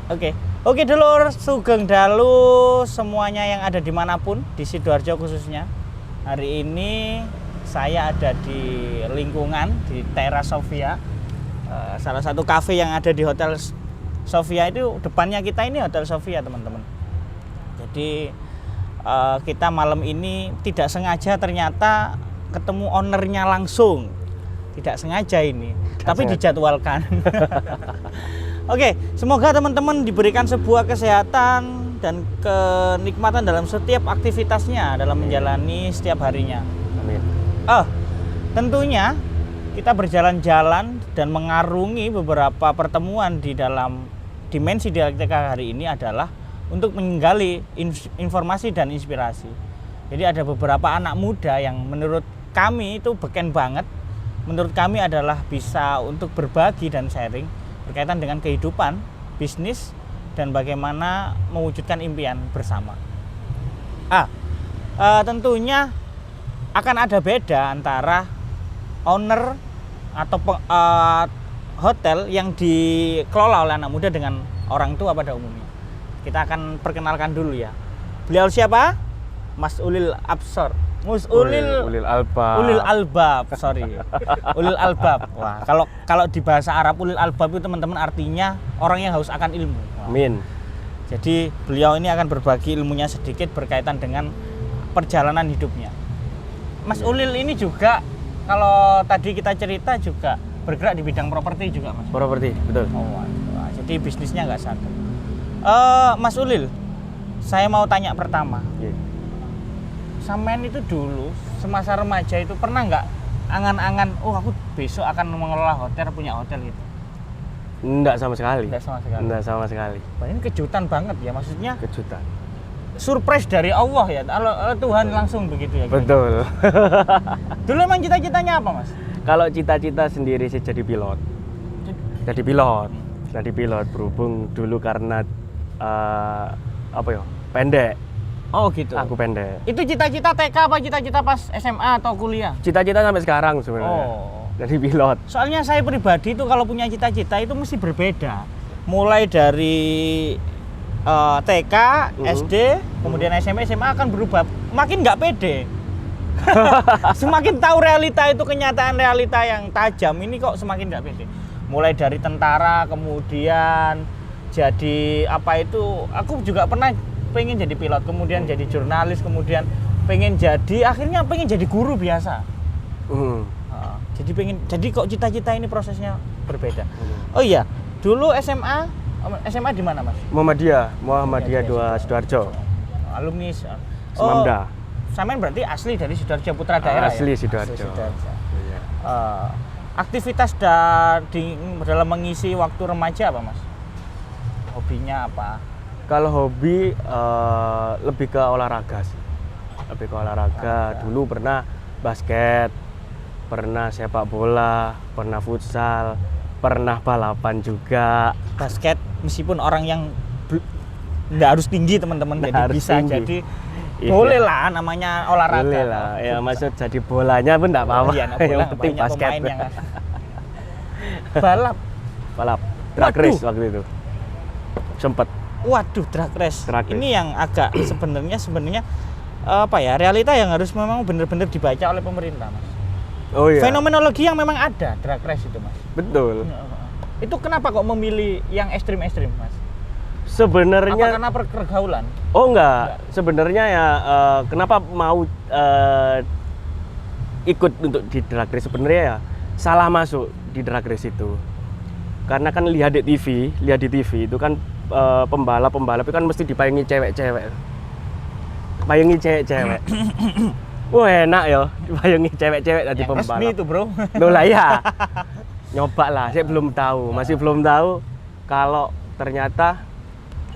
Oke. Oke dulur, Sugeng Dalu semuanya yang ada dimanapun, di Sidoarjo khususnya. Hari ini saya ada di lingkungan di Teras Sofia, salah satu kafe yang ada di Hotel Sofia. Itu depannya kita ini Hotel Sofia, teman-teman. Jadi kita malam ini tidak sengaja ternyata ketemu ownernya langsung. Tidak sengaja ini, tapi dijadwalkan. Oke, semoga teman-teman diberikan sebuah kesehatan dan kenikmatan dalam setiap aktivitasnya dalam menjalani setiap harinya. Amin. Tentunya kita berjalan-jalan dan mengarungi beberapa pertemuan di dalam dimensi dialektika hari ini adalah untuk menggali informasi dan inspirasi. Jadi ada beberapa anak muda yang menurut kami itu beken banget. Menurut kami adalah bisa untuk berbagi dan sharing berkaitan dengan kehidupan, bisnis, dan bagaimana mewujudkan impian bersama. Tentunya akan ada beda antara owner atau hotel yang dikelola oleh anak muda dengan orang tua pada umumnya. Kita akan perkenalkan dulu ya. Beliau siapa? Mas Ulil Absor. Ulil Albab. Ulil Albab. Wah, kalau di bahasa Arab Ulil Albab itu teman-teman artinya orang yang haus akan ilmu. Wah. Amin. Jadi beliau ini akan berbagi ilmunya sedikit berkaitan dengan perjalanan hidupnya. Mas Ulil ini juga kalau tadi kita cerita juga bergerak di bidang properti juga, Mas. Properti, betul. Oh, wah, jadi bisnisnya nggak satu. Mas Ulil, saya mau tanya pertama. Yeah. Sampean itu dulu semasa remaja itu pernah nggak angan-angan, aku besok akan mengelola hotel, punya hotel gitu? Enggak sama sekali. Enggak sama sekali. Wah, ini kejutan banget ya, maksudnya Kejutan. surprise dari Allah ya, kalau Tuhan langsung begitu ya. Betul. Dulu emang cita-citanya apa, Mas? Kalau cita-cita sendiri sih jadi pilot. Jadi pilot berhubung dulu karena pendek. Oh gitu. Aku pendek. Itu cita-cita TK apa cita-cita pas SMA atau kuliah? Cita-cita sampai sekarang sebenarnya. Oh. Jadi pilot. Soalnya saya pribadi itu kalau punya cita-cita itu mesti berbeda. Mulai dari TK, SD, kemudian SMP, SMA akan berubah. Makin nggak pede. Semakin tahu realita itu, kenyataan realita yang tajam ini kok semakin nggak pede. Mulai dari tentara, kemudian jadi apa itu, aku juga pernah pengen jadi pilot, kemudian jadi jurnalis, kemudian akhirnya pengen jadi guru biasa. Jadi kok cita-cita ini prosesnya berbeda. Oh iya, dulu SMA di mana, Mas? Muhammadiyah 2 Sidoarjo. Alumni Semamda. Sampean berarti asli dari Sidoarjo, putra daerah asli ya? Sidoarjo. Asli Sidoarjo. Iya. Aktivitas dalam mengisi waktu remaja apa, Mas? Hobinya apa? Kalau hobi lebih ke olahraga sih. Lebih ke olahraga. Dulu pernah basket, pernah sepak bola, pernah futsal, pernah balapan juga. Basket meskipun orang yang nggak harus tinggi, teman-teman, jadi bisa tinggi. Jadi boleh lah namanya olahraga. Boleh lah. Ya maksud jadi bolanya pun enggak apa-apa. Iya, yang penting basket. Yang balap. Drag race waktu itu. Sempet. Waduh, drag race. Ini yang agak sebenarnya realita yang harus memang benar-benar dibaca oleh pemerintah, Mas. Oh iya. Fenomenologi yang memang ada drag race itu, Mas. Betul. Itu kenapa kok memilih yang ekstrim-ekstrim, Mas? Sebenarnya apa karena pergaulan? Oh enggak. Sebenarnya ya kenapa mau ikut untuk di drag race, sebenarnya ya salah masuk di drag race itu. Karena kan lihat di TV itu kan pembalap itu kan mesti dipayangi cewek-cewek. Payangi cewek-cewek. Wah, enak ya, dipayangi cewek-cewek tadi pembalap. Resmi itu, Bro. Loh lah ya. Nyoba lah, saya belum tahu, masih belum tahu kalau ternyata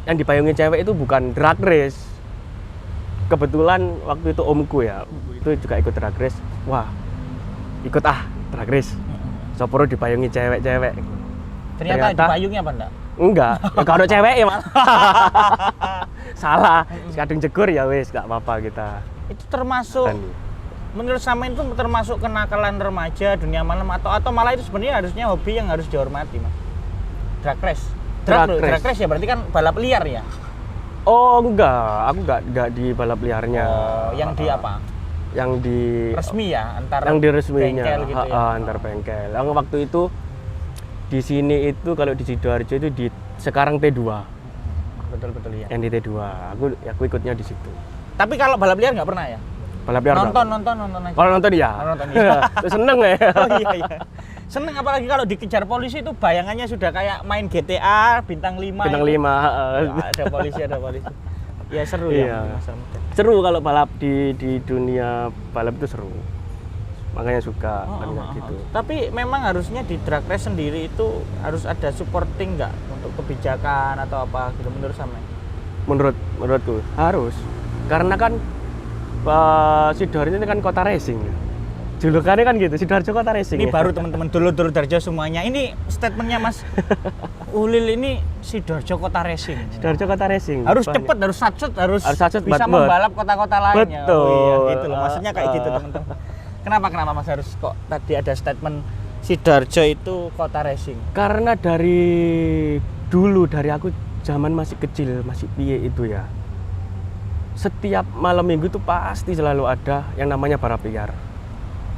yang dipayangi cewek itu bukan drag race. Kebetulan waktu itu omku ya, itu juga ikut drag race. Wah, ikut drag race. Soporo dipayangi cewek-cewek. Ternyata dipayungi apa enggak? Enggak, ya kalau cewek ya malah. Salah, kadang jegur ya wis, enggak apa-apa kita. Itu termasuk menurut Samen itu termasuk kenakalan remaja dunia malam atau malah itu sebenarnya harusnya hobi yang harus dihormati, Mas? Drag race. Drag race ya berarti kan balap liar ya? Oh enggak, aku enggak di balap liarnya. Oh, yang di apa? Yang di Resmi ya, antar yang di resminya, bengkel gitu ya. antar bengkel. Yang waktu itu di sini itu kalau di Sidoarjo itu di sekarang T2. Betul ya. Yang di T2. Aku ikutnya di situ. Tapi kalau balap liar nggak pernah ya? Balap liar nonton aja. Kalau nonton ya. Nonton ya. Seneng ya. Oh iya. Seneng apalagi kalau dikejar polisi itu bayangannya sudah kayak main GTA bintang 5. Bintang 5, Ada polisi. Ya seru iya. Ya. Seru kalau balap di dunia balap itu seru. Makanya suka gitu. Tapi memang harusnya di drag race sendiri itu harus ada supporting nggak untuk kebijakan atau apa gitu menurut sama? Menurutku harus. Karena kan Sidoarjo ini kan kota racing. Julukannya kan gitu, Sidoarjo kota racing. Ini ya? baru teman-teman dulur Darjo semuanya. Ini statementnya Mas Ulil ini Sidoarjo kota racing. Sidoarjo kota racing. Harus cepat, harus satset, harus bisa buat. membalap kota-kota lainnya. Betul. Oh iya, gitu loh. Maksudnya kayak gitu teman-teman. Kenapa Mas harus kok tadi ada statement Sidoarjo itu kota racing? Karena dari dulu, dari aku zaman masih kecil, masih piye itu ya. Setiap malam minggu itu pasti selalu ada yang namanya balap liar.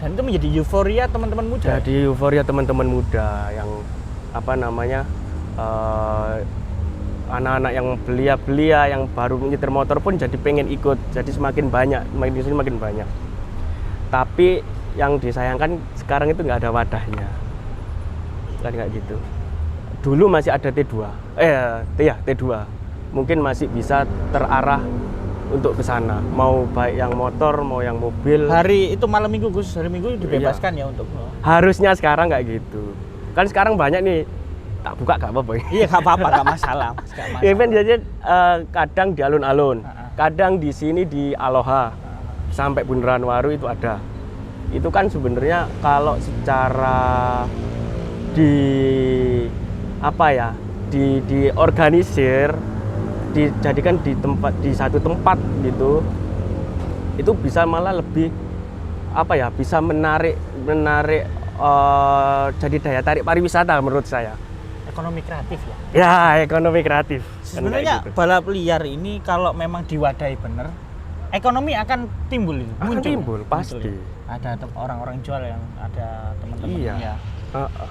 Dan itu menjadi euforia teman-teman muda. Jadi euforia teman-teman muda yang anak-anak yang belia-belia yang baru nyetir motor pun jadi pengen ikut. Jadi semakin banyak. Tapi yang disayangkan sekarang itu nggak ada wadahnya. Kan nggak gitu. Dulu masih ada T2. T2. Mungkin masih bisa terarah untuk ke sana. Mau baik yang motor, mau yang mobil. Hari itu malam minggu Gus, hari Minggu dibebaskan ya untuk. Harusnya sekarang nggak gitu. Kan sekarang banyak nih, tak buka nggak apa-apa. Iya nggak apa-apa, nggak masalah. Event jadi kadang di alun-alun, kadang di sini di Aloha, sampai Bundaran Waru itu ada. Itu kan sebenarnya kalau secara diorganisir, dijadikan di satu tempat gitu, itu bisa malah lebih bisa menarik jadi daya tarik pariwisata menurut saya. Ekonomi kreatif ya. Ya, ekonomi kreatif. Sebenarnya gitu. balap liar ini kalau memang diwadahi benar, ekonomi akan timbul itu. Timbul pasti. Ada orang-orang jual yang ada teman-teman ya.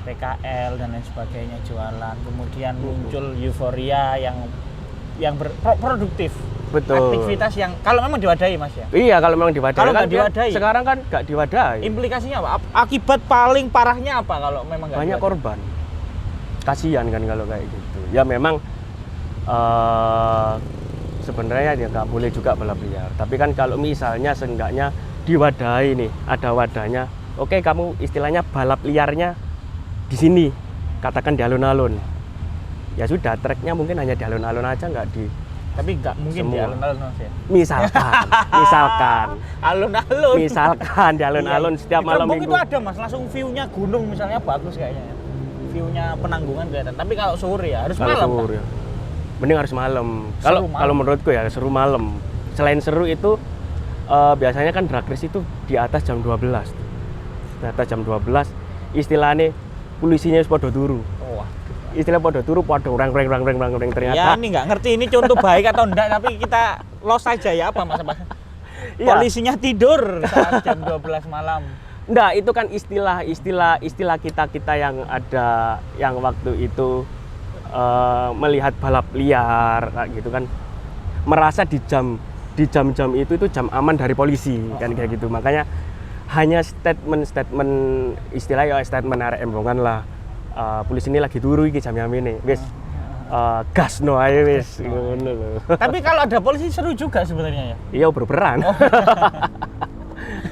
PKL dan lain sebagainya jualan. Kemudian muncul euforia yang produktif. Betul. Aktivitas yang kalau memang diwadahi Mas ya. Iya, kalau memang diwadahi. Kalau kan nggak diwadahi. Sekarang kan nggak diwadahi. Implikasinya apa? Akibat paling parahnya apa kalau memang nggak banyak diwadahi? korban. Kasihan kan kalau kayak gitu. Ya memang sebenarnya ya nggak boleh juga balap liar. Tapi kan kalau misalnya seenggaknya diwadahi nih, ada wadahnya. Oke, kamu istilahnya balap liarnya di sini, katakan di alun-alun. Ya sudah, treknya mungkin hanya di alun-alun aja, nggak di. Tapi nggak mungkin semua. di alun-alun Mas ya. Misalkan. Alun-alun. Misalkan di alun-alun setiap malam minggu. Itu ada Mas, langsung view-nya gunung misalnya bagus kayaknya. View-nya Penanggungan kelihatan. Tapi kalau sore ya harus malam. Sore, ya. Mending harus malam. Kalau menurutku ya seru malam. Selain seru itu biasanya kan drag race itu di atas jam 12. Di atas jam 12 istilahnya polisinya podo turu. Istilah podo turu podo rang ternyata. Ya ini nggak ngerti ini contoh baik atau enggak, tapi kita los aja ya apa Mas. Polisinya tidur saat jam 12 malam. Enggak, itu kan istilah kita yang ada yang waktu itu melihat balap liar gitu kan, merasa di jam-jam itu jam aman dari polisi kan kayak gitu. Makanya hanya statement istilah ya statement arek embongan lah. Polisi ini lagi turu iki jam ini. Wis gas no ae wis ngono lho. Tapi kalau ada polisi seru juga sebenarnya ya. Iya, berperan.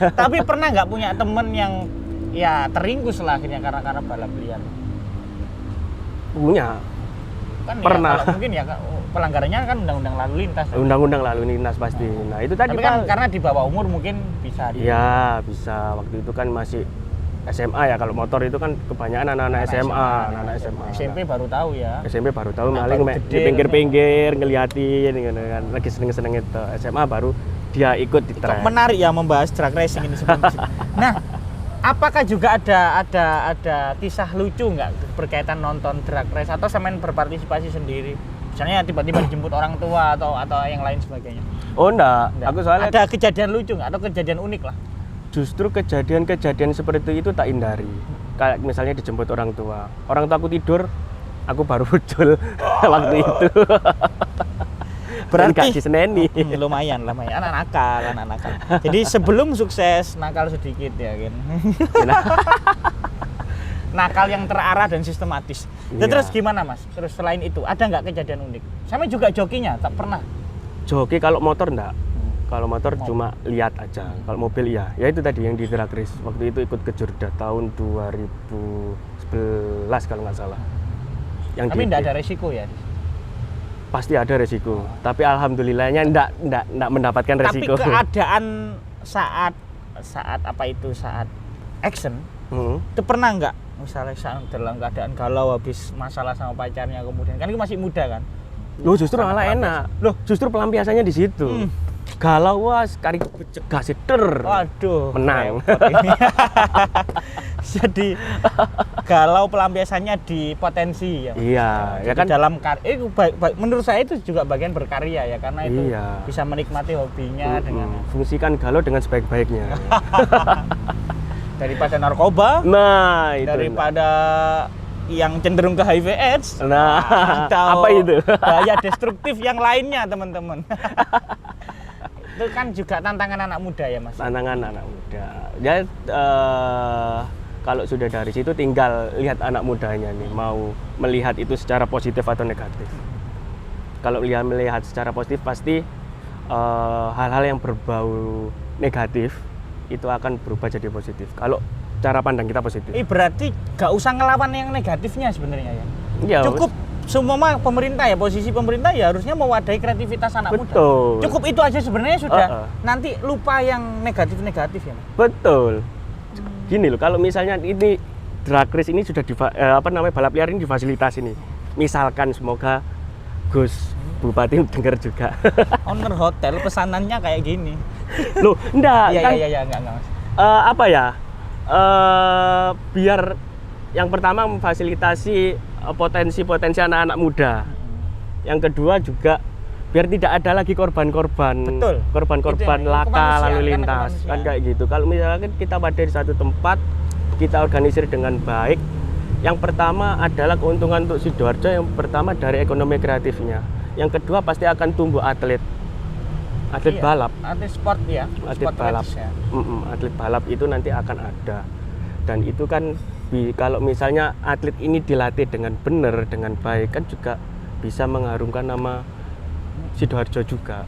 Tapi pernah nggak punya temen yang ya teringkus lah akhirnya karena balap liar? Punya. Kan pernah. Ya, kalau mungkin ya pelanggarannya kan undang-undang lalu lintas. Undang-undang lalu lintas pasti. Nah, itu tadi tapi kan karena di bawah umur mungkin bisa. Iya, bisa. Waktu itu kan masih SMA ya, kalau motor itu kan kebanyakan anak-anak SMA. SMP baru tahu ya. SMP baru tahu, maling di pinggir-pinggir ngeliatin gitu kan. Lagi seneng-seneng itu. SMA baru dia ikut di track. Menarik ya membahas drag racing ini sebenarnya. Nah, Apakah juga ada kisah lucu nggak berkaitan nonton drag race atau semen berpartisipasi sendiri? Misalnya tiba-tiba dijemput orang tua atau yang lain sebagainya. Oh enggak. Aku soalnya ada kejadian lucu nggak atau kejadian unik lah? Justru kejadian seperti itu tak hindari. Kayak misalnya dijemput orang tua. Orang tua aku tidur, aku baru muncul waktu itu. Berarti nggak diseneni. Lumayan anak nakal. Jadi sebelum sukses nakal sedikit ya kan. Nakal yang terarah dan sistematis. Dan Iya. terus gimana Mas? Terus selain itu ada nggak kejadian unik? Sama juga jokinya tak pernah. Joki kalau motor enggak. Kalau motor Mobil. cuma lihat aja. Kalau mobil iya. Ya itu tadi yang di drag race. Waktu itu ikut ke Jurda tahun 2011 kalau nggak salah. Yang Tapi di- nggak ada resiko ya. Pasti ada resiko. Tapi alhamdulillahnya enggak mendapatkan resiko. Tapi keadaan saat action itu pernah nggak misalnya saat dalam keadaan galau habis masalah sama pacarnya kemudian kan itu masih muda kan? Loh justru Sama malah pelampiasan. enak. Loh justru pelampiasannya di situ. Galau was kari cegah siter. Waduh, Menang. repot ini. Jadi galau pelampiasannya di potensi ya. Mas? Iya, ya Jadi kan dalam itu menurut saya itu juga bagian berkarya ya karena itu Iya. bisa menikmati hobinya dengan fungsikan galau dengan sebaik-baiknya. daripada narkoba, Nah, itu. daripada yang cenderung ke HIV/AIDS. Nah, atau apa itu? daya destruktif yang lainnya, teman-teman. Itu kan juga tantangan anak muda ya, Mas. Tantangan anak muda. Ya kalau sudah dari situ tinggal lihat anak mudanya nih mau melihat itu secara positif atau negatif. Kalau melihat secara positif pasti hal-hal yang berbau negatif itu akan berubah jadi positif. Kalau cara pandang kita positif. Berarti gak usah ngelawan yang negatifnya sebenarnya ya. Ya, Cukup semua pemerintah ya, posisi pemerintah ya harusnya mewadahi kreativitas anak muda. betul. Cukup itu aja sebenarnya sudah. Nanti Nanti lupa yang negatif-negatif ya, Mas. Betul. Gini loh, kalau misalnya ini drag race ini sudah balap liar ini difasilitasi nih. Misalkan semoga Gus Bupati dengar juga. Owner hotel pesanannya kayak gini. Loh, enggak kan Iya, enggak, Mas. apa ya? Biar yang pertama memfasilitasi potensi-potensi anak-anak muda. Yang kedua juga biar tidak ada lagi korban-korban. Betul. Korban-korban Itu yang laka kemanusiaan, lalu kan lintas. Kan kemanusiaan. kayak gitu. Kalau misalkan kita pada di satu tempat, kita organisir dengan baik. Yang pertama adalah keuntungan untuk Sidoarjo, yang pertama dari ekonomi kreatifnya. Yang kedua pasti akan tumbuh atlet Iya, balap. Atlet sport ya. Atlet Sport balap. race ya. Atlet balap itu nanti akan ada. Dan itu kan kalau misalnya atlet ini dilatih dengan benar, dengan baik kan juga bisa mengharumkan nama Sidoarjo juga.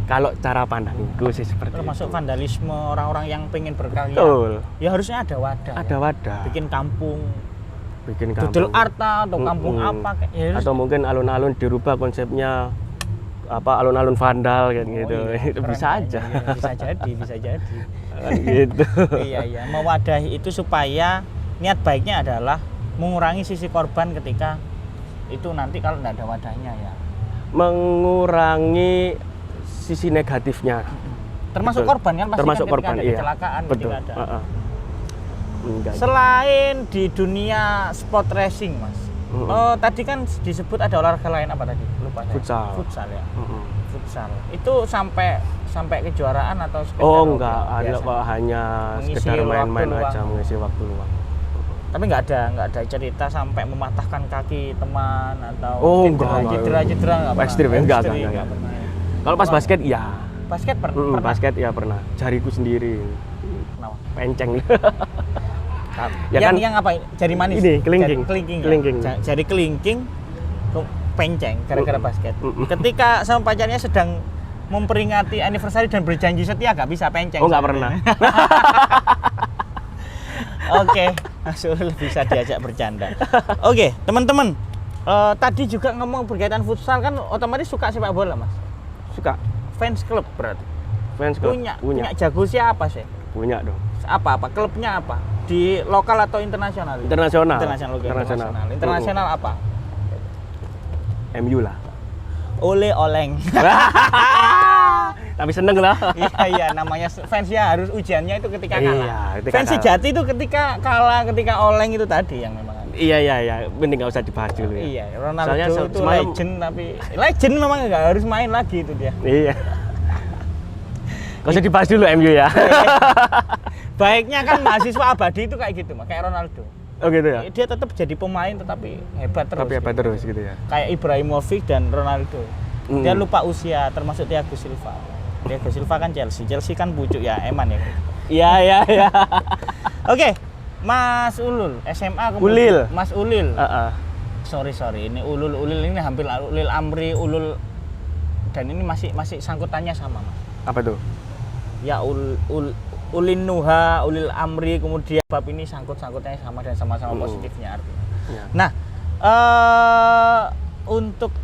Kalau cara pandangku sih seperti Termasuk itu. vandalisme orang-orang yang pengen berkarya. Betul. Ya harusnya ada wadah. Ada ya. wadah. Bikin kampung, Bikin dodol kampung. arta atau kampung apa kayak ya, Atau mungkin alun-alun dirubah konsepnya alun-alun vandal kayak gitu. Itu keren, bisa aja. iya, bisa jadi. Kan gitu. Iya, mewadahi itu supaya niat baiknya adalah mengurangi sisi korban ketika itu nanti kalau nggak ada wadahnya ya. Mengurangi sisi negatifnya. Termasuk Betul. korban kan pasti Termasuk kan ketika korban, ada iya. kecelakaan Betul. ketika ada. Enggak. Selain di dunia sport racing, Mas. Mm-mm. Oh, tadi kan disebut ada olahraga lain apa tadi? Lupa saya. Futsal. Futsal ya. Mm-mm. Futsal. Itu sampai kejuaraan atau sekedar Oh hobi enggak, ada biasa? kok hanya Mengisi sekedar waktu main-main luang. aja, mengisi waktu luang. Tapi nggak ada cerita sampai mematahkan kaki teman atau Oh, enggak. cedera nggak pernah. Ekstrim ya? Enggak, Ekstrim, enggak. pernah ya. Kalau pas basket iya. Basket pernah. Basket ya pernah. Jariku sendiri Kenapa? penceng. yang Ya kan? yang apa? Jari manis. Ini, kelingking. Jari kelingking. ya? Kelingking. Jari kelingking penceng gara-gara basket. Mm-mm. Ketika sama pacarnya sedang memperingati anniversary dan berjanji setia gak bisa penceng. Oh, nggak sebenarnya. Oke, Asul bisa diajak bercanda. Oke, teman-teman. Tadi juga ngomong berkaitan futsal kan otomatis suka sepak bola, Mas. Suka. Fans klub berarti. Fans club. Punya jago siapa sih? Punya dong. Apa? Klubnya apa? Di lokal atau internasional? Internasional. Internasional. Internasional apa? MU lah. Oleng. Tapi seneng lah. Iya, namanya fans ya harus ujiannya itu ketika kalah. Iya, ketika Fans kalah. sejati itu ketika kalah, ketika oleng itu tadi yang memang. Iya, mending nggak usah dibahas dulu ya. Iya, Ronaldo Soalnya itu semalam- legend, tapi legend memang nggak harus main lagi itu dia. Iya. Gak usah dibahas dulu MU ya. Baiknya kan mahasiswa abadi itu kayak gitu, kayak Ronaldo. Oh gitu ya. Dia tetap jadi pemain tetapi hebat terus. Tapi apa gitu. terus gitu ya. Kayak Ibrahimovic dan Ronaldo. Mm. Dia lupa usia, termasuk Thiago Silva. Thiago Silva kan Chelsea kan pucuk ya, Eman ya. Iya. Oke, Mas Ulul, SMA kemudian. Ulil. Mas Ulil. Sorry. Sorry, ini Ulul ini hampir Ulil Amri, Ulul, dan ini masih sangkutannya sama, Mas. Apa tuh? Ya Ulin Nuha, Ulil Amri, kemudian bab ini sangkut-sangkutnya sama dan sama-sama positifnya artinya. Ya. Nah, untuk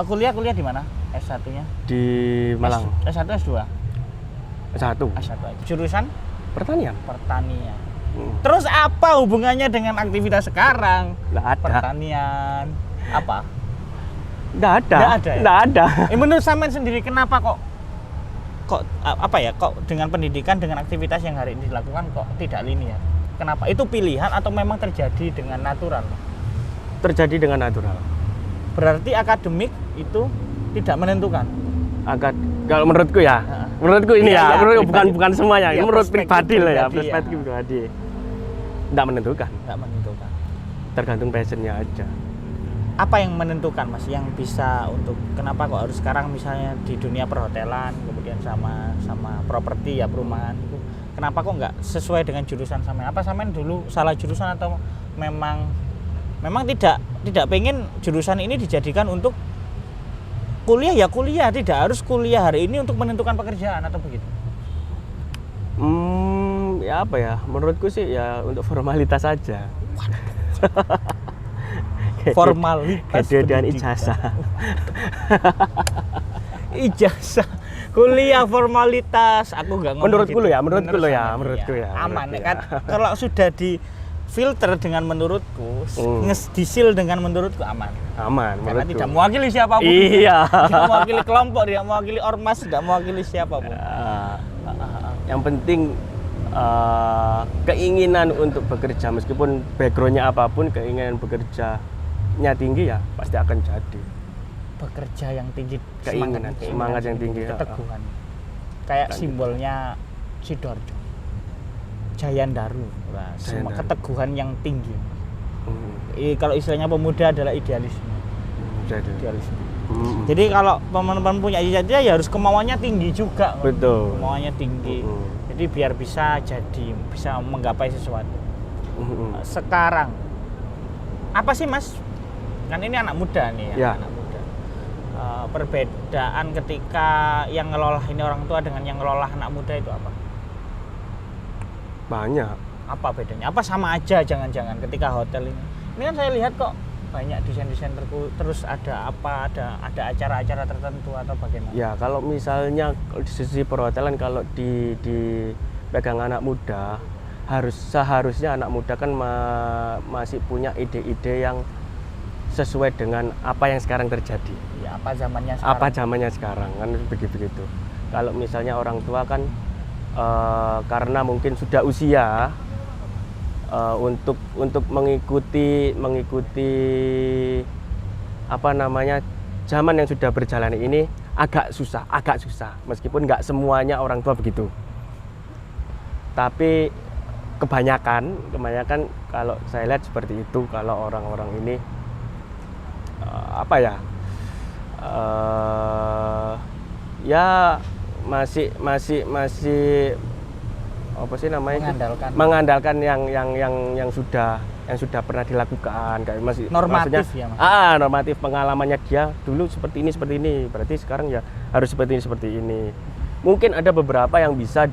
kuliah di mana? S1-nya? Di Malang. S1, S2? S1. S1 aja. Jurusan Pertanian. pertanian. Terus apa hubungannya dengan aktivitas sekarang? Nggak ada. Pertanian. Apa? Nggak ada. Nggak ada ya? Nggak ada. Menurut sampean sendiri kenapa kok dengan pendidikan, dengan aktivitas yang hari ini dilakukan kok tidak linear? Kenapa? Itu pilihan atau memang terjadi dengan natural? Terjadi dengan natural. Berarti akademik itu tidak menentukan. Kalau menurutku ya, Heeh. menurutku ini Iya, ya, iya, bukan semuanya. Iya, Ini menurut perspektif pribadi lah ya, pribadi, perspektif ya. pribadi. Nggak menentukan, Tidak menentukan. tergantung passionnya aja. Apa yang menentukan, Mas, yang bisa untuk kenapa kok harus sekarang misalnya di dunia perhotelan, kemudian sama properti ya, perumahan itu, kenapa kok nggak sesuai dengan jurusan sampean? Apa sampean dulu salah jurusan atau memang tidak pengen jurusan ini dijadikan untuk kuliah ya kuliah, tidak harus kuliah hari ini untuk menentukan pekerjaan atau begitu? Ya apa ya? Menurutku sih ya untuk formalitas saja. Formalitas dan pendidikan. ijazah. Ijazah kuliah formalitas, aku nggak ngomong Menurutku gitu. lo ya, menurutku ya. Aman Menurutku kan ya. kalau sudah di filter dengan menurutku, disil dengan menurutku aman. Aman Karena menurutku. tidak mewakili siapapun. Iya. Tidak mewakili kelompok, tidak mewakili ormas, tidak mewakili siapapun. Yang penting keinginan untuk bekerja, meskipun backgroundnya apapun, keinginan bekerjanya tinggi ya pasti akan jadi. Bekerja yang tinggi, Keinginan, semangat yang tinggi, keteguhan. Kayak simbolnya Sidoarjo, Jayandaru. Nah, Jayandaru. keteguhan yang tinggi. Kalau istilahnya pemuda adalah idealisme. Jadi. Idealisme. Mm. Jadi kalau teman-teman punya cita-cita ya harus kemauannya tinggi juga. Betul. Kemauannya tinggi. Jadi biar bisa menggapai sesuatu. Sekarang apa sih, Mas? Kan ini anak muda nih Ya. anak muda. Perbedaan ketika yang ngelola ini orang tua dengan yang ngelola anak muda itu apa? Banyak. Apa bedanya? Apa sama aja jangan-jangan ketika hotel ini? Ini kan saya lihat kok banyak desain-desain terus ada acara-acara tertentu atau bagaimana? Ya kalau misalnya di sisi perhotelan, kalau di pegang anak muda, seharusnya anak muda kan masih punya ide-ide yang sesuai dengan apa yang sekarang terjadi. Ya, apa zamannya sekarang? Apa zamannya sekarang kan begitu. Kalau misalnya orang tua kan karena mungkin sudah usia untuk mengikuti apa namanya zaman yang sudah berjalan ini agak susah meskipun nggak semuanya orang tua begitu, tapi kebanyakan kalau saya lihat seperti itu. Kalau orang-orang ini ya masih apa sih namanya, mengandalkan yang sudah pernah dilakukan, kayak masih normatif ya, Mas? Normatif pengalamannya dia dulu seperti ini, berarti sekarang ya harus seperti ini. Mungkin ada beberapa yang bisa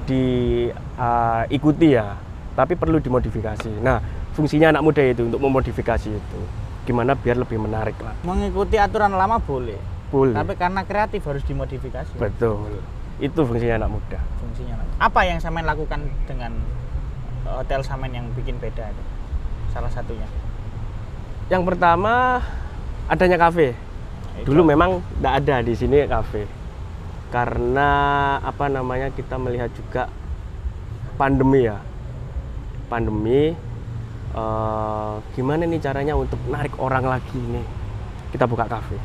diikuti ya, tapi perlu dimodifikasi. Nah, fungsinya anak muda itu untuk memodifikasi itu, gimana biar lebih menarik lah. Mengikuti aturan lama boleh, tapi karena kreatif harus dimodifikasi. Betul, itu fungsinya anak muda. Apa yang Samen lakukan dengan hotel Samen yang bikin beda itu? Salah satunya. Yang pertama adanya kafe. Dulu memang tidak ada di sini kafe. karena apa namanya, kita melihat juga pandemi ya, gimana nih caranya untuk narik orang lagi nih, kita buka kafe.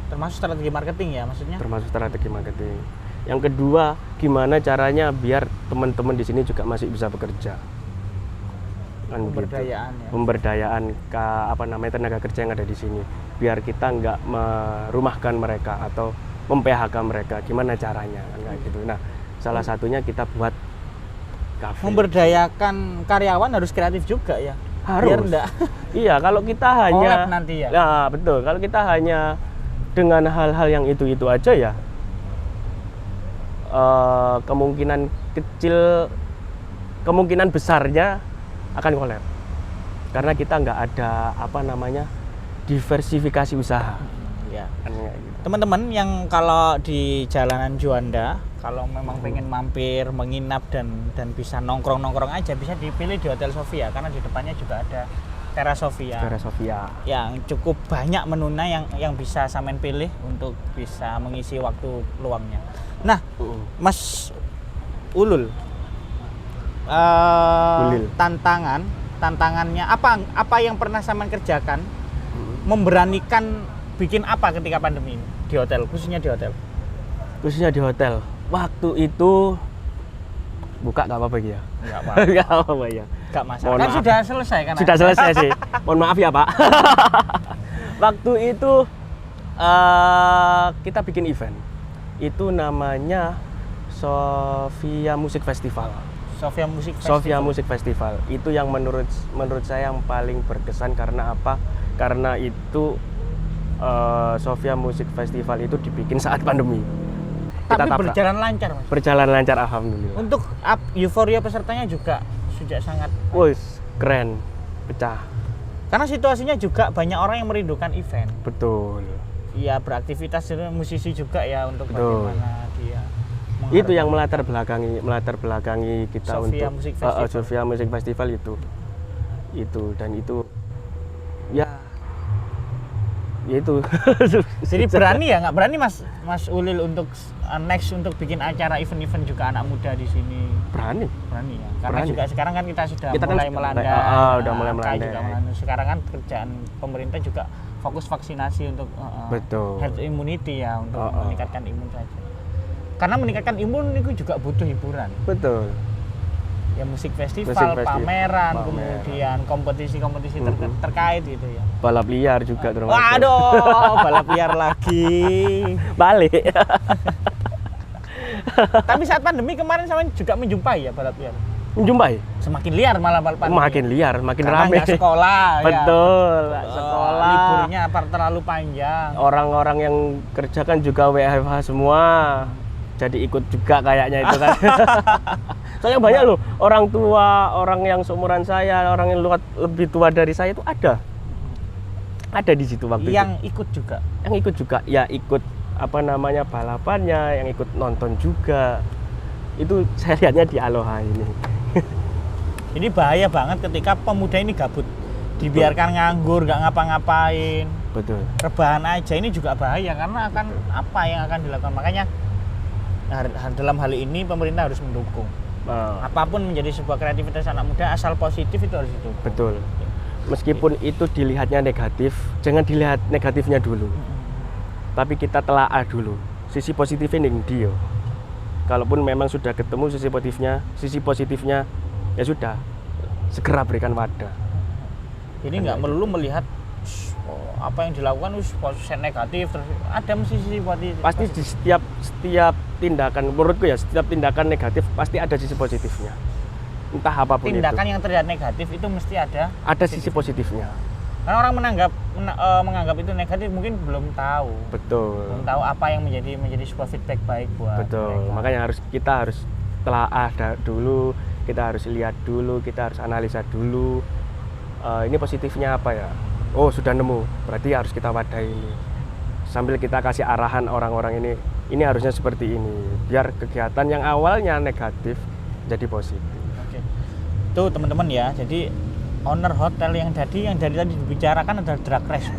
Termasuk strategi marketing ya maksudnya? Termasuk strategi marketing. Yang kedua, gimana caranya biar teman-teman di sini juga masih bisa bekerja. Kan Pemberdayaan gitu. ya. Pemberdayaan tenaga kerja yang ada di sini. Biar kita nggak merumahkan mereka atau mem-PHK mereka. Gimana caranya kan kayak gitu. Nah, salah satunya kita buat kafe. Memberdayakan karyawan harus kreatif juga ya. Harus. Biar enggak Iya, kalau kita hanya collab nanti ya. Nah, betul. Kalau kita hanya dengan hal-hal yang itu aja ya, kemungkinan besarnya akan collab. Karena kita nggak ada diversifikasi usaha. Ya. Kan kayak gitu. Teman-teman yang kalau di jalanan Juanda, kalau memang pengen mampir, menginap dan bisa nongkrong-nongkrong aja, bisa dipilih di Hotel Sofia karena di depannya juga ada Teras Sofia. Teras Sofia. Yang cukup banyak menunya yang bisa sampean pilih untuk bisa mengisi waktu luangnya. Nah, Mas Ulul, tantangannya apa yang pernah sampean kerjakan? Memberanikan bikin apa ketika pandemi ini di hotel, khususnya di hotel? Khususnya di hotel. Waktu itu buka nggak apa-apa ya? Nggak apa-apa. Nggak apa-apa ya. Nggak masalah. Mohon Kan maaf. sudah selesai kan? Sudah selesai sih. Mohon maaf ya Pak. Waktu itu kita bikin event. Itu namanya Sofia Music Festival. Sofia Music Festival. Sofia Music Festival. Itu yang menurut saya yang paling berkesan karena apa? Karena itu Sofia Music Festival itu dibikin saat pandemi. Tapi berjalan lancar, Mas. Berjalan lancar, alhamdulillah. Untuk euforia pesertanya juga sudah sangat Wih, keren, pecah. karena situasinya juga banyak orang yang merindukan event. Betul. Iya, beraktivitas itu musisi juga ya untuk Betul. bagaimana dia Itu yang melatar belakangi kita Sofia untuk Music Festival. Sofia Music Festival itu dan itu ya itu. Jadi berani ya, nggak berani Mas Ulil untuk next untuk bikin acara event-event juga anak muda di sini? Berani Ya, karena Berani. juga sekarang kan kita sudah Kita kan mulai sudah melandai. udah mulai angka melandai. juga melandai. Sekarang kan kerjaan pemerintah juga fokus vaksinasi untuk Betul. herd immunity ya, untuk meningkatkan imun saja. Karena meningkatkan imun itu juga butuh hiburan. Betul. Ya musik festival, pameran, pameran. kemudian kompetisi-kompetisi terkait gitu ya. Balap liar juga termasuk. Waduh, balap liar lagi. Balik. Tapi saat pandemi kemarin sama juga menjumpai ya balap liar. Menjumpai? Semakin liar malah balap pandemi. Makin liar, makin Karena rame. nggak sekolah. Betul, Ya. nggak sekolah. Liburnya terlalu panjang. Orang-orang yang kerja kan juga WFH semua. Jadi ikut juga kayaknya itu kan. Soalnya banyak loh orang tua, orang yang seumuran saya, orang yang lebih tua dari saya itu ada di situ waktu Yang itu. ikut juga. Yang ikut juga, ya ikut balapannya, yang ikut nonton juga. Itu saya lihatnya di Aloha ini. Ini bahaya banget ketika pemuda ini gabut, dibiarkan nganggur, nggak ngapa-ngapain, Betul. rebahan aja. Ini juga bahaya karena akan apa yang akan dilakukan. Makanya dalam hal ini pemerintah harus mendukung. Apapun menjadi sebuah kreativitas anak muda, asal positif itu harus didukung. Betul. Meskipun itu dilihatnya negatif, jangan dilihat negatifnya dulu. Tapi kita telaah dulu. Sisi positifnya ning dia. Kalaupun memang sudah ketemu sisi positifnya, ya sudah, segera berikan wadah. Jadi nggak melulu melihat apa yang dilakukan positif negatif, terus ada sisi positif. Pasti di setiap tindakan, menurutku ya, setiap tindakan negatif pasti ada sisi positifnya. Entah apapun tindakan itu. yang terlihat negatif itu mesti ada Sisi positifnya. Karena orang menganggap itu negatif mungkin belum tahu. Betul. Belum tahu apa yang menjadi sebuah feedback baik buat Betul. mereka. Makanya kita harus telaah dulu, kita harus lihat dulu, kita harus analisa dulu. Ini positifnya apa ya? Oh, sudah nemu. Berarti harus kita wadahi ini. Sambil kita kasih arahan orang-orang ini harusnya seperti ini. Biar kegiatan yang awalnya negatif jadi positif. Oke. Tuh teman-teman ya. Jadi owner hotel yang tadi dibicarakan adalah drag race.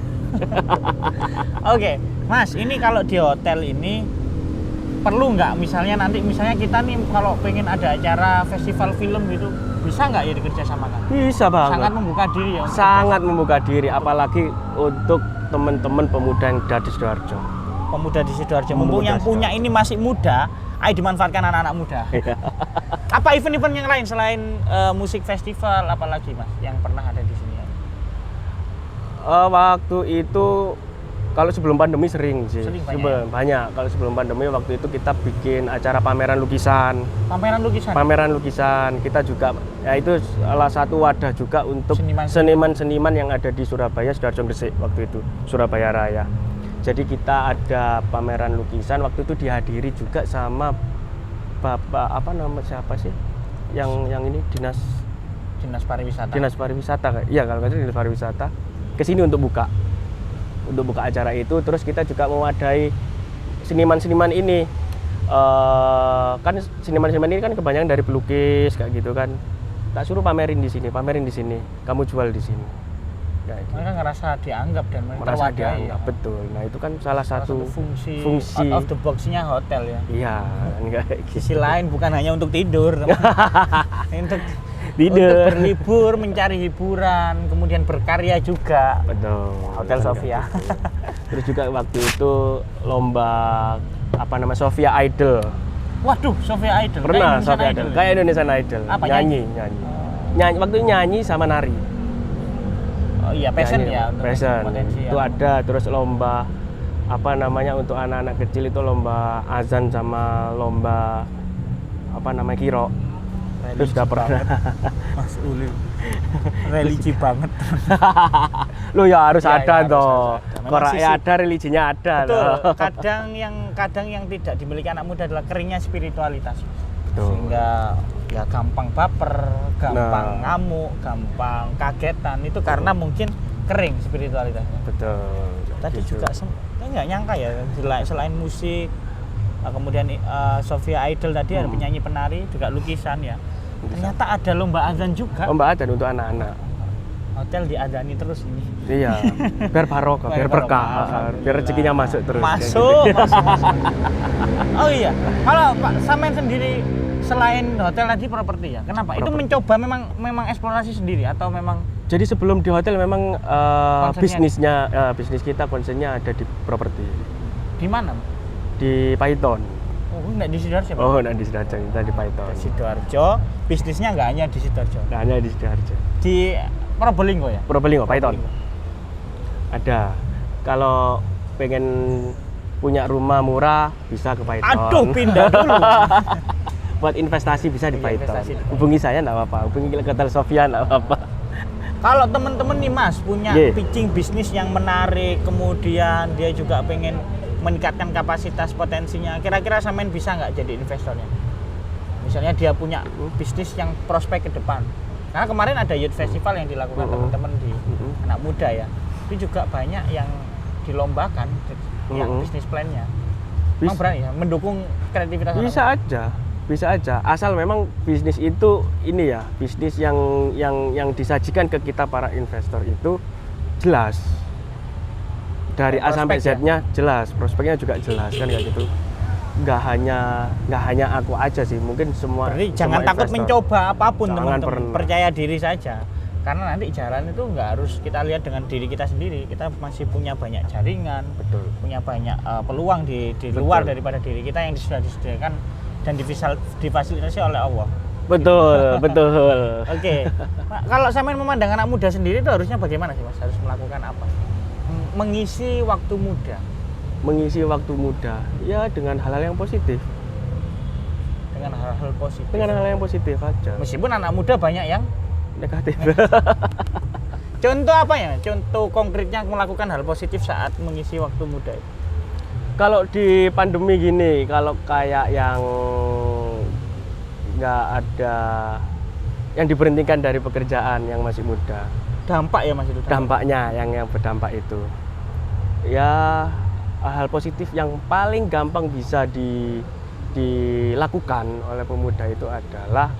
Oke, Mas, ini kalau di hotel ini perlu nggak misalnya nanti kita nih kalau pengen ada acara festival film gitu, bisa nggak ya dikerjasamakan? Bisa banget. Sangat membuka diri ya. Sangat membuka diri, apalagi untuk teman-teman pemuda yang ada di Sidoarjo. Pemuda di Sidoarjo, mumpung yang punya ini masih muda, ayo dimanfaatkan anak-anak muda. Iya. Apa event-event yang lain selain musik festival, apalagi Mas yang pernah ada di sini? Waktu itu kalau sebelum pandemi sering sih. Sering banyak. Banyak. Kalau sebelum pandemi waktu itu kita bikin acara pameran lukisan. Pameran lukisan. Pameran lukisan. Kita juga ya itu salah satu wadah juga untuk seniman-seniman yang ada di Surabaya, Sidoarjo Gresik waktu itu, Surabaya Raya. Jadi kita ada pameran lukisan, waktu itu dihadiri juga sama Bapak siapa sih? Yang ini Dinas Pariwisata. Dinas Pariwisata. Iya, kalau nggak salah Dinas Pariwisata ke sini untuk buka acara itu. Terus kita juga mewadahi seniman-seniman ini. Kan seniman-seniman ini kan kebanyakan dari pelukis kayak gitu kan. Tak suruh pamerin di sini, kamu jual di sini. Kayak gitu. Mereka ngerasa dianggap dan merasa dianggap, ya. Betul. Nah itu kan salah satu fungsi out of the box-nya hotel ya. Iya, enggak gitu. Sisi lain bukan hanya untuk tidur, untuk berlibur, mencari hiburan, kemudian berkarya juga. Betul. Hotel Sofia. Terus juga waktu itu lomba Sofia Idol. Waduh, Sofia Idol. Pernah Sofia Idol. Kayak Indonesian Idol. Apa, nyanyi. Waktu itu nyanyi sama nari. Oh iya, passion ya. Passion. Itu ada. Terus lomba untuk anak-anak kecil itu lomba azan sama lomba kiro. Itu sudah pernah. Mas Uli religi banget. Lo ya harus ya, ada ya, toh. Koraknya ada, religinya ada. Betul. Kadang yang tidak dimiliki anak muda adalah keringnya spiritualitas. Betul. Sehingga ya gampang baper, gampang ngamuk, gampang kagetan. Itu karena mungkin kering spiritualitasnya. Betul. Tadi juga saya nggak nyangka ya, selain musik, kemudian Sofia Idol tadi ada penyanyi penari, juga lukisan ya. Ternyata ada lomba azan juga. Lomba azan untuk anak-anak. Hotel diadani terus ini. Iya, biar barokah, biar berkah, biar rezekinya masuk terus. Masuk. Oh iya, kalau Pak Samen sendiri selain hotel tadi properti ya, kenapa? Itu mencoba memang eksplorasi sendiri atau memang? Jadi sebelum di hotel memang bisnis kita konsennya ada di properti. Di mana? Di Python. Oh, enggak di Sidoarjo. Oh, enggak di Sidoarjo, kita di Python. Di Sidoarjo, bisnisnya enggak hanya di Sidoarjo. Enggak hanya di Sidoarjo. Di Probolinggo ya? Probolinggo, Python. Ada. Kalau pengen punya rumah murah bisa ke Python. Aduh, pindah dulu. Buat investasi bisa di Python. Hubungi saya enggak apa-apa, hubungi Hotel Sofia enggak apa-apa. Kalau teman-teman nih Mas punya pitching bisnis yang menarik, kemudian dia juga pengen meningkatkan kapasitas potensinya, kira-kira Samen bisa nggak jadi investornya? Misalnya dia punya bisnis yang prospek ke depan. Karena kemarin ada Youth Festival yang dilakukan teman-teman di anak muda ya. Itu juga banyak yang dilombakan yang bisnis plan-nya. Memang berani ya mendukung kreativitas bisa aja. Asal memang bisnis itu bisnis yang disajikan ke kita para investor itu jelas. Dari A sampai Z-nya jelas, prospeknya juga jelas kan kayak gitu. Nggak hanya aku aja sih, mungkin semua. Berarti jangan takut mencoba apapun teman-teman, percaya diri saja. Karena nanti jalan itu nggak harus kita lihat dengan diri kita sendiri. Kita masih punya banyak jaringan, punya banyak peluang di luar daripada diri kita yang sudah disediakan dan difasilitasi oleh Allah. Betul. Oke. Kalau Samen memandang anak muda sendiri itu harusnya bagaimana sih Mas? Harus melakukan apa? Mengisi waktu muda ya dengan hal-hal yang positif aja, meskipun anak muda banyak yang negatif. Contoh apa ya, contoh konkretnya melakukan hal positif saat mengisi waktu muda? Kalau di pandemi gini, kalau kayak yang nggak ada yang diberhentikan dari pekerjaan yang masih muda, dampak ya Mas itu? Dampaknya yang berdampak itu ya hal positif yang paling gampang bisa dilakukan oleh pemuda itu adalah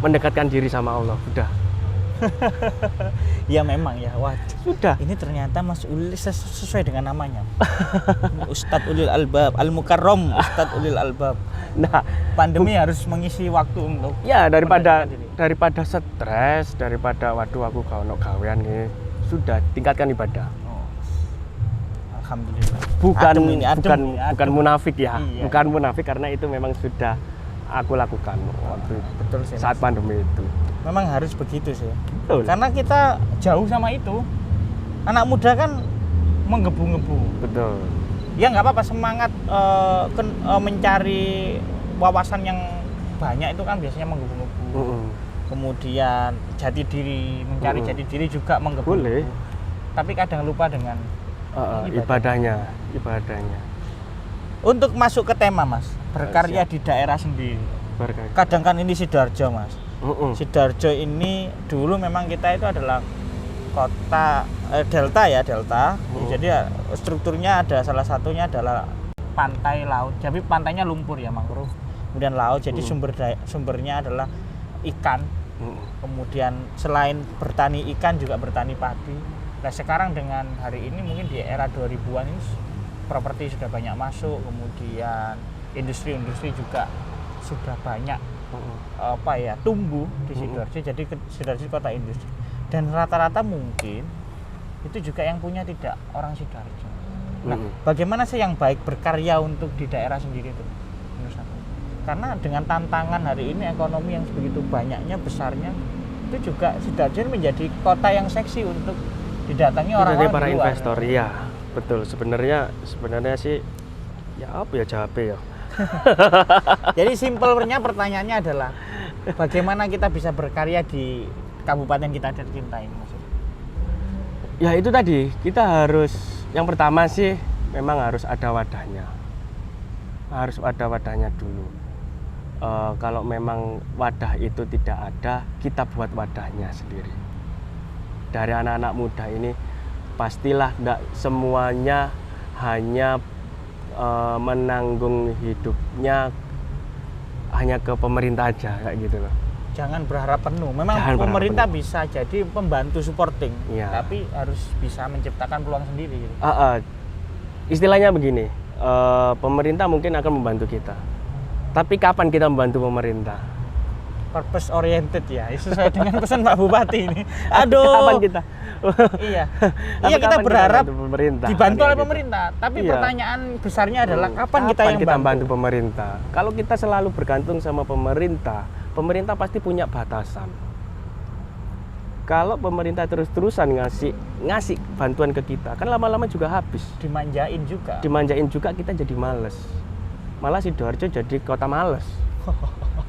mendekatkan diri sama Allah. Udah Ya memang ya, waduh. Sudah. Ini ternyata Mas Ulil sesuai dengan namanya. Ustadz Ulil Albab, Al-Mukarram, Ustadz Ulil Albab. Nah, Pandemi harus mengisi waktu untuk ya daripada mendekat diri. stres, daripada waduh aku gak ono gawean ini, sudah tingkatkan ibadah. Oh. Alhamdulillah. Bukan Adem ini, adem bukan ini, adem. bukan munafik ya. Iya. Bukan munafik karena itu memang sudah aku lakukan waktu itu, Betul sih. saat pandemi itu. Memang harus begitu sih. Betul. Karena kita jauh sama itu. Anak muda kan menggebu-gebu. Betul. Ya nggak apa-apa, semangat mencari wawasan yang banyak itu kan biasanya menggebu-gebu. Kemudian jati diri, mencari jati diri juga menggebu-gebu. Boleh. Tapi kadang lupa dengan ibadahnya. Untuk masuk ke tema Mas, berkarya di daerah sendiri. Berkarya. Kadang kan ini Sidoarjo Mas. Sidoarjo ini dulu memang kita itu adalah kota delta ya, delta. Jadi ya, strukturnya ada salah satunya adalah pantai laut. Jadi pantainya lumpur ya, mangrove. Kemudian laut. Jadi sumbernya adalah ikan. Kemudian selain bertani ikan juga bertani padi. Nah, sekarang dengan hari ini mungkin di era 2000-an ini properti sudah banyak masuk, kemudian industri-industri juga sudah banyak tumbuh di Sidoarjo. Jadi Sidoarjo kota industri. Dan rata-rata mungkin itu juga yang punya tidak orang Sidoarjo. Nah, bagaimana sih yang baik berkarya untuk di daerah sendiri itu? Menurut aku. Karena dengan tantangan hari ini ekonomi yang sebegitu banyaknya, besarnya, itu juga Sidoarjo menjadi kota yang seksi untuk didatangi orang-orang para di luar. investor. Iya, betul. Sebenarnya sih ya apa ya jawabnya ya. Jadi simpelnya pertanyaannya adalah bagaimana kita bisa berkarya di kabupaten kita cintai, maksudnya? Ya itu tadi, kita harus yang pertama sih memang harus ada wadahnya. Harus ada wadahnya dulu. Kalau memang wadah itu tidak ada, kita buat wadahnya sendiri. Dari anak-anak muda ini pastilah tidak semuanya hanya menanggung hidupnya hanya ke pemerintah aja kayak gitu loh. Jangan berharap penuh. Memang pemerintah bisa jadi pembantu supporting, tapi harus bisa menciptakan peluang sendiri. Gitu. Istilahnya begini, pemerintah mungkin akan membantu kita. Tapi kapan kita membantu pemerintah? Purpose oriented ya, sesuai dengan pesan Pak Bupati ini. Aduh. Kapan kita? Iya kita berharap dibantu oleh gitu. Pemerintah. Tapi pertanyaan besarnya adalah kapan kita yang bantu pemerintah? Kalau kita selalu bergantung sama pemerintah, pemerintah pasti punya batasan. Kalau pemerintah terus-terusan ngasih bantuan ke kita, kan lama-lama juga habis. Dimanjain juga kita jadi males. Malah Sidoarjo jadi kota males.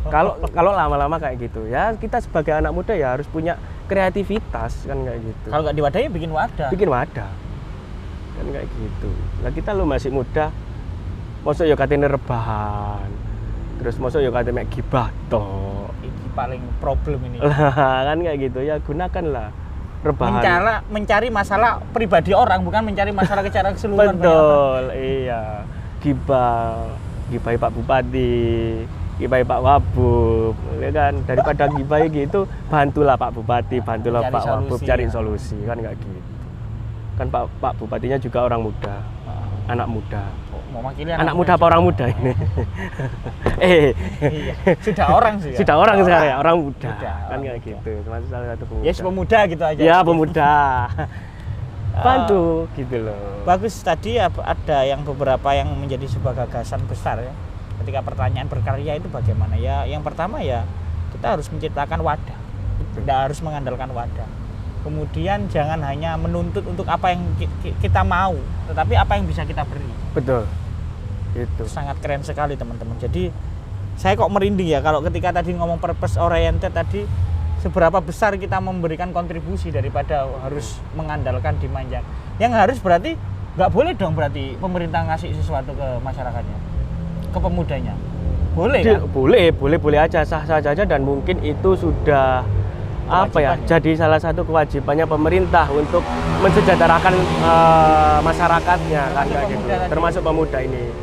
Kalau lama-lama kayak gitu ya, kita sebagai anak muda ya harus punya kreativitas kan kayak gitu. Kalau nggak diwadahi bikin wadah kan kayak gitu. Nah kita lo masih muda, mosok ya katanya rebahan, terus mosok ya katanya gibah toh. Ini paling problem ini. Kan kayak gitu ya, gunakanlah rebahan. Mencari masalah pribadi orang, bukan mencari masalah secara keseluruhan. Betul, iya. Gibai Pak Bupati, gibai Pak Wabub, ya kan, daripada gibai gitu, bantulah Pak Bupati, bantulah Pak Wabub cari solusi, kan nggak gitu. Kan Pak Bupatinya juga orang muda, anak muda. Anak muda apa orang muda ini? Iya. Sudah orang sih. Sudah orang sekarang ya, orang muda. Kan nggak gitu, cuma salah satu pemuda. Yes, pemuda gitu aja. Ya pemuda. Bantu gitu loh. Bagus, tadi ada yang beberapa yang menjadi sebuah gagasan besar ya. Ketika pertanyaan berkarya itu bagaimana ya? Yang pertama ya kita harus menciptakan wadah. Tidak harus mengandalkan wadah. Kemudian jangan hanya menuntut untuk apa yang kita mau, tetapi apa yang bisa kita beri. Betul. Itu sangat keren sekali teman-teman. Jadi saya kok merinding ya kalau ketika tadi ngomong purpose oriented tadi, seberapa besar kita memberikan kontribusi daripada harus mengandalkan dimanja. Yang harus berarti nggak boleh dong berarti pemerintah ngasih sesuatu ke masyarakatnya, ke pemudanya. Boleh kan? Boleh aja, sah-sah aja, dan mungkin itu sudah jadi salah satu kewajibannya pemerintah untuk mensejahterakan masyarakatnya kan kayak gitu, termasuk pemuda ini.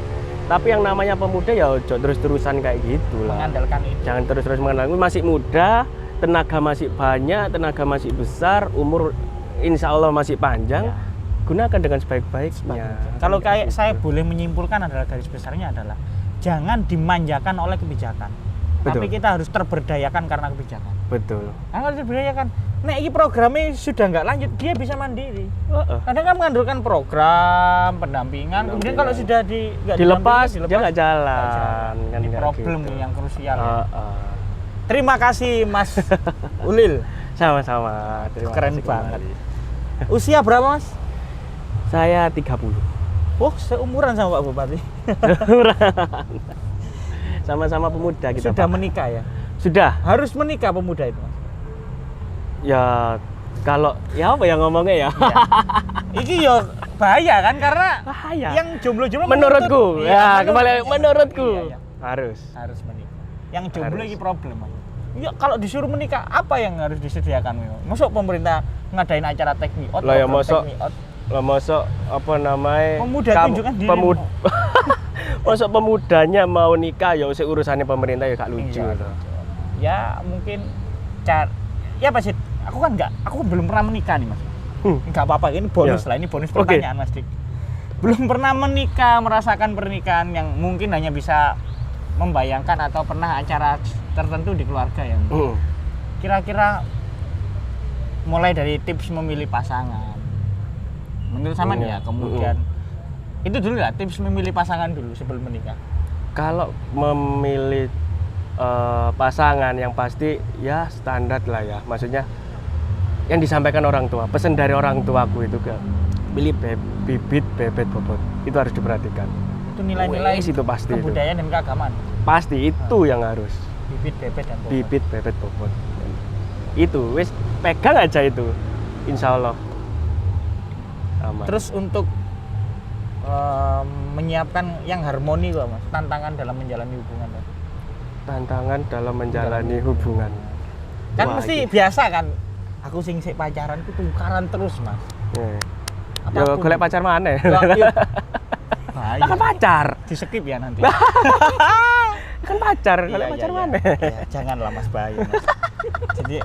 Tapi yang namanya pemuda ya terus-terusan kayak gitu lah. Mengandalkan itu. Jangan terus-terus mengandalkan, masih muda, tenaga masih banyak, tenaga masih besar, umur insya Allah masih panjang, Ya. gunakan dengan sebaik-baiknya. Kalau kayak Gitu. saya boleh menyimpulkan adalah garis besarnya adalah jangan dimanjakan oleh kebijakan. Tapi Betul. kita harus terberdayakan karena kebijakan. Betul. Kalau terberdayakan, nah ini programnya sudah nggak lanjut, dia bisa mandiri. Heeh. Kadang kan mengandalkan program pendampingan, kemudian kalau sudah nggak Dilepas, didampingi, dia nggak nggak jalan. Kan Ini kayak problem gitu. nih yang krusial. ya. Heeh. Terima kasih Mas Ulil. Sama-sama. Terima Keren kasih banget. kembali. Usia berapa Mas? Saya 30. Oh, seumuran sama Pak Bupati. Sama-sama pemuda kita. Sudah Pak. menikah ya? Sudah. Harus menikah pemuda itu Mas. Ya kalau ya apa yang ngomongnya ya? Iya. Iki yo bahaya kan karena Bahaya. yang jomblo-jomblo Menurutku, menuntut- ya iya, kembali menurut- menurutku iya, iya. harus. Harus menikah. Yang jomblo Harus. ini problem Mas. Ya kalau disuruh menikah apa yang harus disediakan? Masuk pemerintah ngadain acara take me out, Lah ya program masuk take me out. Lah mosok apa namanya? Pemuda tunjukkan diri. Mosok pemudanya mau nikah ya usah urusannya pemerintah ya gak lucu. Iya, gitu. ya mungkin ya pasti aku kan belum pernah menikah nih Mas. Nggak apa-apa, ini bonus Ya. lah, ini bonus Oke. pertanyaan Mas Dik. Belum pernah menikah, merasakan pernikahan yang mungkin hanya bisa membayangkan atau pernah acara tertentu di keluarga ya. Kira-kira mulai dari tips memilih pasangan. Menurut sama nih ya, kemudian itu dulu lah tips memilih pasangan dulu sebelum menikah. Kalau memilih pasangan yang pasti ya standar lah ya. Maksudnya yang disampaikan orang tua, pesan dari orang tuaku itu ke pilih bibit bebet bobot. Itu harus diperhatikan. Itu nilai-nilai Wes, itu pasti itu. kebudayaan dan keagamaan. Pasti itu yang harus. Bibit, bebet dan bobot. Bibit bebet bobot. Itu wis pegang aja itu. Insya Allah. Aman. Terus untuk menyiapkan yang harmoni kok Mas, tantangan dalam menjalani hubungan. Mas. tantangan dalam menjalani hubungan. Kan Wah, mesti iki. biasa kan. Aku sing sik pacaran ku tukaran terus, Mas. Ya. Ya Apapun. golek pacar mana? Lah, iya. Lah kan Bahaya. pacar. Di skip ya nanti. Kan pacar, golek Iya, pacar iya, mana? iya. Janganlah Mas, bahaya Mas. Jadi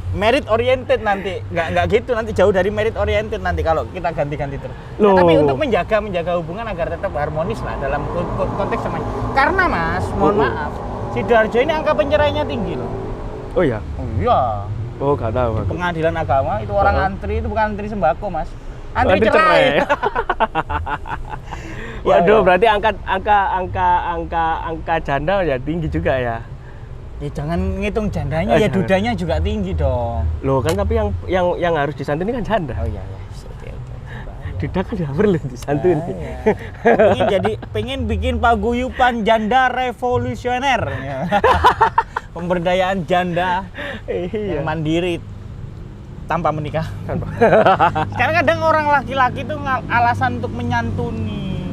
merit oriented nanti, nggak gitu, nanti jauh dari merit oriented nanti kalau kita ganti-ganti terus. Loh. Nah, tapi untuk menjaga hubungan agar tetap harmonis lah dalam konteks semuanya. Karena Mas, mohon maaf, Sidoarjo ini angka penceraiannya tinggi loh. Oh ya. Oh iya. Oh gak tahu aku. Pengadilan agama itu orang antri itu bukan antri sembako Mas. Antri Antri cerai. Ya, Waduh, ya. berarti angka janda ya tinggi juga ya. Ya jangan ngitung jandanya, ya Jangan. dudanya juga tinggi dong. Loh kan tapi yang harus disantuni kan janda. Oh iya ya. Oke. Duda kan ya perlu disantuni. Ini jadi pengen bikin paguyuban janda revolusioner. Ya. Pemberdayaan janda Iya. yang mandiri tanpa menikah. Kan, Pak. Sekarang kadang orang laki-laki itu alasan untuk menyantuni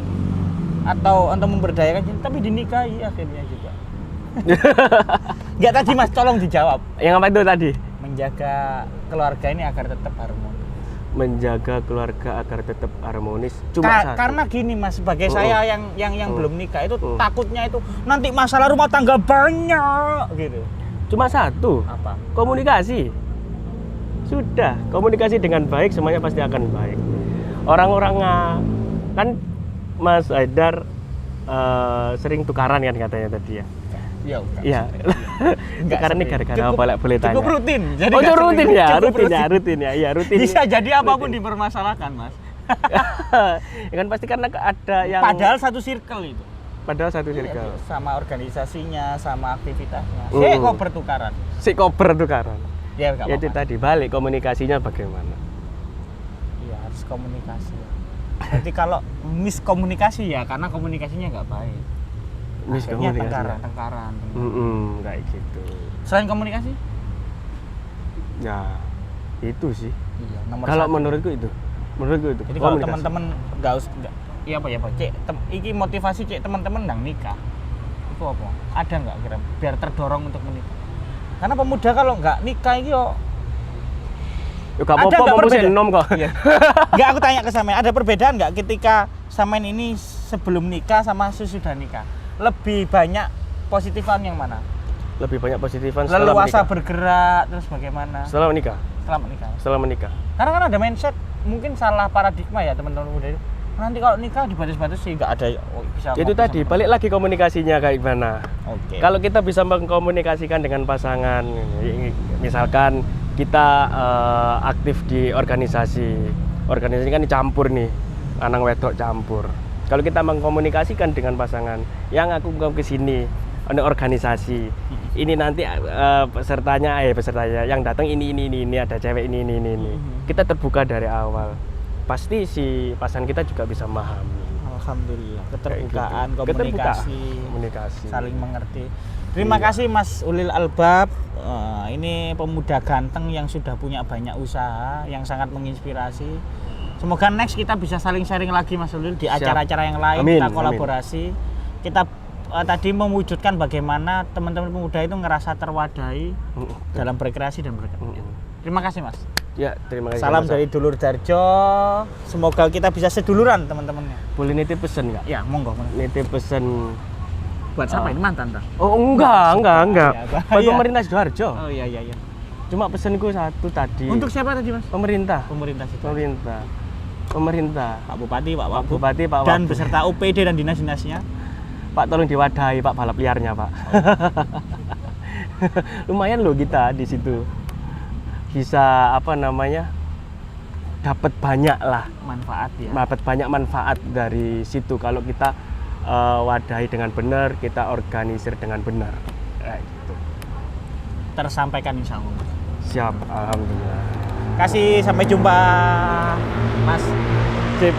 atau untuk memberdayakan, tapi dinikahi akhirnya juga. Enggak tadi Mas, tolong dijawab. Yang apa itu tadi? Menjaga keluarga ini agar tetap harmonis. Menjaga keluarga agar tetap harmonis. Cuma satu. Karena gini Mas, sebagai saya yang belum nikah itu takutnya itu nanti masalah rumah tangga banyak gitu. Cuma satu. Apa? Komunikasi. Sudah, komunikasi dengan baik semuanya pasti akan baik. Orang-orang kan Mas Haidar sering tukaran kan katanya tadi ya. Ya udah. Iya. Tukaran ini gara-gara apa lah boleh tanya? Cukup rutin. Jadi Oh, itu nggak rutin sering, ya, cukup rutin ya. Iya, rutin. Bisa jadi apapun dipermasalahkan Mas. Ya kan pasti karena ada yang Padahal satu circle itu. padahal satu circle. Sama organisasinya, sama aktivitasnya. Saya kok bertukaran. Si koper tukaran. Ya enggak Ya itu apa-apa. tadi balik komunikasinya bagaimana? Iya, harus komunikasi. Jadi kalau miskomunikasi ya karena komunikasinya nggak baik. Akhirnya Miskomunikasi. tengkaran. Kayak gitu. Selain komunikasi? Ya, itu sih. Iya, nomor Kalau satu. menurutku itu. Menurutku itu. Jadi kalau komunikasi. teman-teman nggak usah, iya apa ya Pak? Cek, iki motivasi cek teman-teman nang nikah. Itu apa? Ada nggak kira biar terdorong untuk menikah? Karena pemuda kalau nggak nikah iki yo Ya gak ada apa-apa nggak mau perbedaan? enom kok. Iya. Nggak, aku tanya ke Samen, ada perbedaan nggak ketika Samen ini sebelum nikah sama sesudah nikah? Lebih banyak positifan yang mana? lebih banyak positifan setelah leluasa menikah. bergerak terus bagaimana Setelah menikah. setelah menikah. Karena kan ada mindset mungkin salah paradigma ya teman-teman muda itu. Nanti kalau nikah dibatas-batasi nggak ada bisa. Itu tadi balik lagi komunikasinya kayak gimana. Oke. Kalau kita bisa mengkomunikasikan dengan pasangan, misalkan kita aktif di organisasi kan campur nih, lanang wedok campur. Kalau kita mengkomunikasikan dengan pasangan, yang aku mau ke sini ada organisasi, ini nanti pesertanya yang datang ini ada cewek ini. Kita terbuka dari awal, pasti si pasangan kita juga bisa memahami. Alhamdulillah, keterbukaan, Gitu. komunikasi, saling mengerti. Terima kasih Mas Ulil Albab. Ini pemuda ganteng yang sudah punya banyak usaha, yang sangat menginspirasi. Semoga next kita bisa saling sharing lagi Mas Ulil di acara-acara yang lain. Amin, kita kolaborasi. Kita tadi mewujudkan bagaimana teman-teman pemuda itu ngerasa terwadahi dalam berkreasi dan berkarya. Terima kasih Mas. Ya, terima kasih. Salam dari Dulur Darjo. Semoga kita bisa seduluran teman-temannya. Boleh nitip pesen nggak? Ya, monggo. Nitip pesen. Buat siapa ini mantan tak? Oh enggak. Ya, Buat bahaya. pemerintah Sidoarjo. Oh iya. Cuma pesenku satu tadi. Untuk siapa tadi Mas? pemerintah. Pemerintah situ. Pemerintah. Pak Bupati, Pak Pak Wagub, Bupati, Pak dan Wagub. beserta UPD dan dinas-dinasnya. Pak tolong diwadahi Pak balap liarnya Pak. Lumayan loh kita di situ. Bisa dapat banyak lah. Manfaat ya. Dapat banyak manfaat dari situ kalau kita wadahi dengan benar, kita organisir dengan benar. Kayak gitu. Tersampaikan insya Allah. Siap, alhamdulillah. Kasih sampai jumpa Mas Jip.